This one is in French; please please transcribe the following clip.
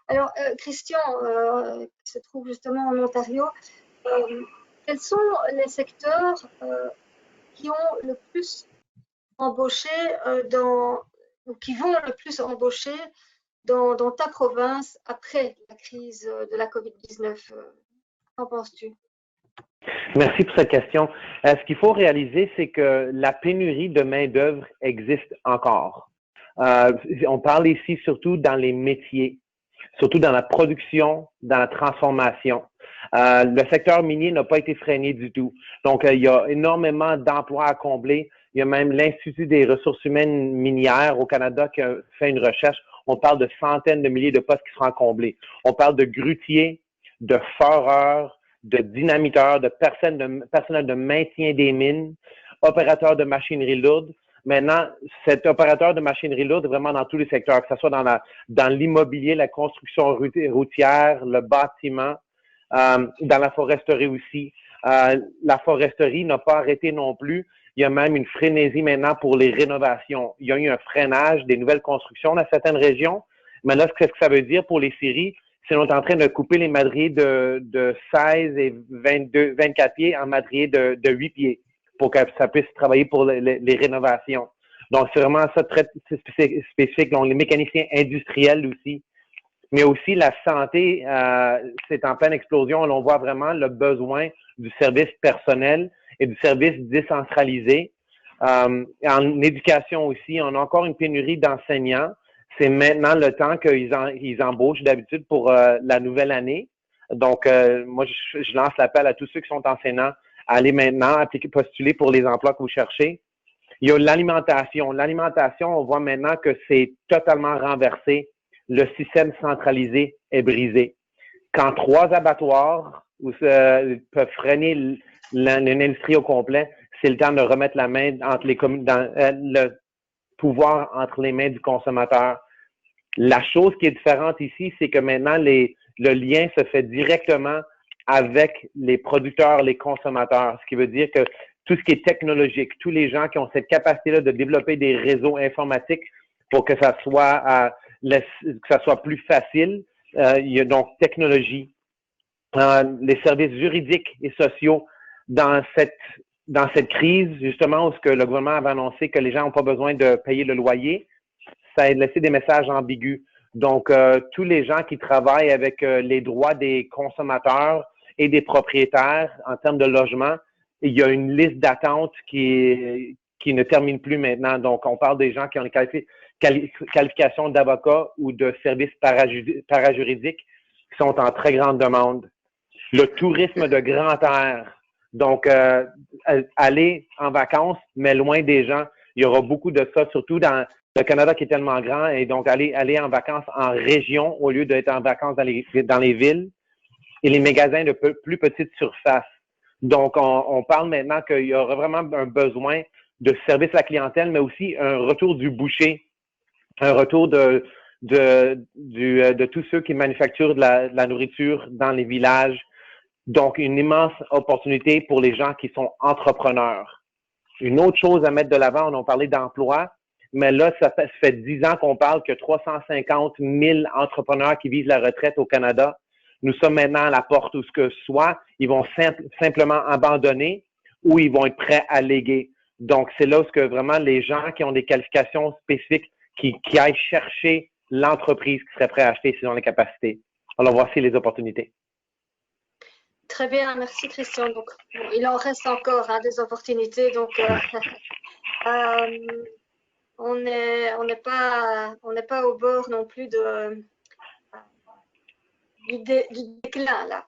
Alors, Christian, qui se trouve justement en Ontario, euh, quels sont les secteurs qui ont le plus embauché ou qui vont le plus embaucher dans ta province après la crise de la COVID-19? Qu'en penses-tu? Merci pour cette question. Ce qu'il faut réaliser, c'est que la pénurie de main-d'œuvre existe encore. On parle ici surtout dans les métiers, surtout dans la production, dans la transformation. Le secteur minier n'a pas été freiné du tout. Donc, il y a énormément d'emplois à combler. Il y a même l'Institut des ressources humaines minières au Canada qui a fait une recherche. On parle de centaines de milliers de postes qui seront comblés. On parle de grutiers, de foreurs, de dynamiteurs, de personnel de maintien des mines, opérateurs de machinerie lourde. Maintenant, cet opérateur de machinerie lourde est vraiment dans tous les secteurs, que ce soit dans l'immobilier, la construction routière, le bâtiment, dans la foresterie aussi. La foresterie n'a pas arrêté non plus. Il y a même une frénésie maintenant pour les rénovations. Il y a eu un freinage des nouvelles constructions dans certaines régions. Mais là, qu'est-ce que ça veut dire pour les scieries? C'est qu'on est en train de couper les madriers de 16 et 24 pieds en madriers de 8 pieds pour que ça puisse travailler pour les rénovations. Donc, c'est vraiment ça très spécifique. Donc, les mécaniciens industriels aussi. Mais aussi, la santé, c'est en pleine explosion. On voit vraiment le besoin du service personnel et du service décentralisé. En éducation aussi, on a encore une pénurie d'enseignants. C'est maintenant le temps qu'ils embauchent d'habitude pour la nouvelle année. Donc, moi, je lance l'appel à tous ceux qui sont enseignants à aller maintenant postuler pour les emplois que vous cherchez. Il y a l'alimentation. L'alimentation, on voit maintenant que c'est totalement renversé. Le système centralisé est brisé. Quand 3 abattoirs peuvent freiner l'industrie au complet, c'est le temps de remettre la main entre les le pouvoir entre les mains du consommateur. La chose qui est différente ici, c'est que maintenant, le lien se fait directement avec les producteurs, les consommateurs, ce qui veut dire que tout ce qui est technologique, tous les gens qui ont cette capacité-là de développer des réseaux informatiques pour que ça soit plus facile. Il y a donc technologie, les services juridiques et sociaux dans cette crise, justement, où ce que le gouvernement avait annoncé que les gens n'ont pas besoin de payer le loyer, ça a laissé des messages ambigus. Donc, tous les gens qui travaillent avec les droits des consommateurs et des propriétaires en termes de logement, il y a une liste d'attente qui ne termine plus maintenant. Donc, on parle des gens qui ont une qualification d'avocat ou de services parajuridiques qui sont en très grande demande. Le tourisme de grand air. Donc, aller en vacances, mais loin des gens. Il y aura beaucoup de ça, surtout dans le Canada qui est tellement grand, et donc aller en vacances en région au lieu d'être en vacances dans les villes, et les magasins de plus petite surface. Donc, on parle maintenant qu'il y aura vraiment un besoin de service à la clientèle, mais aussi un retour du boucher, un retour de tous ceux qui manufacturent de la nourriture dans les villages. Donc, une immense opportunité pour les gens qui sont entrepreneurs. Une autre chose à mettre de l'avant, on a parlé d'emploi, mais là, ça fait 10 ans qu'on parle que 350 000 entrepreneurs qui visent la retraite au Canada. Nous sommes maintenant à la porte où ce que soit, ils vont simplement abandonner ou ils vont être prêts à léguer. Donc, c'est là où ce que vraiment les gens qui ont des qualifications spécifiques qui aillent chercher l'entreprise qui serait prête à acheter s'ils ont les capacités. Alors, voici les opportunités. Très bien, merci Christian. Donc, bon, il en reste encore des opportunités. Donc, on n'est pas au bord non plus du déclin là.